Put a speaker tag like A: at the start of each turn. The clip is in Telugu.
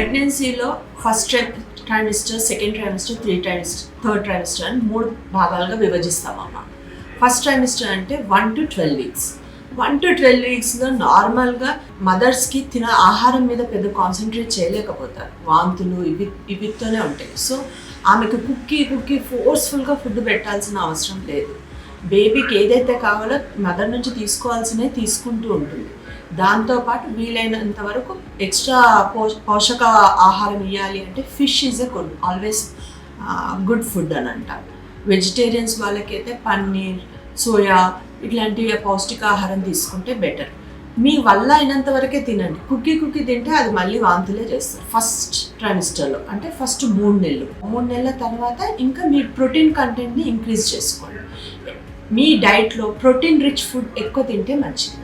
A: ప్రెగ్నెన్సీలో first trimester, second trimester, third trimester అని 3 భాగాలుగా విభజిస్తామమ్మా. ఫస్ట్ ట్రైమిస్టర్ అంటే 1 to 12 weeks. 1 to 12 weeksలో నార్మల్గా మదర్స్కి ఆహారం మీద పెద్ద కాన్సన్ట్రేట్ చేయలేకపోతారు, వాంతులు ఇవితోనే ఉంటాయి. సో ఆమెకు కుక్కి ఫోర్స్ఫుల్గా ఫుడ్ పెట్టాల్సిన అవసరం లేదు. బేబీకి ఏదైతే కావాలో మదర్ నుంచి తీసుకోవాల్సినవి తీసుకుంటూ ఉంటుంది. దాంతోపాటు వీలైనంత వరకు ఎక్స్ట్రా పోషక ఆహారం ఇవ్వాలి అంటే fish is always good food అని అంటారు. వెజిటేరియన్స్ వాళ్ళకైతే పన్నీర్, సోయా ఇట్లాంటి పౌష్టికాహారం తీసుకుంటే బెటర్. మీ వల్ల అయినంత వరకే తినండి. కుక్కి తింటే అది మళ్ళీ వాంతులే చేస్తారు ఫస్ట్ ట్రైమిస్టర్లో, అంటే ఫస్ట్ 3 నెలలు. 3 నెలల తర్వాత ఇంకా మీ ప్రోటీన్ కంటెంట్ని ఇంక్రీజ్ చేసుకోండి. మీ డైట్లో ప్రోటీన్ రిచ్ ఫుడ్ ఎక్కువ తింటే మంచిది.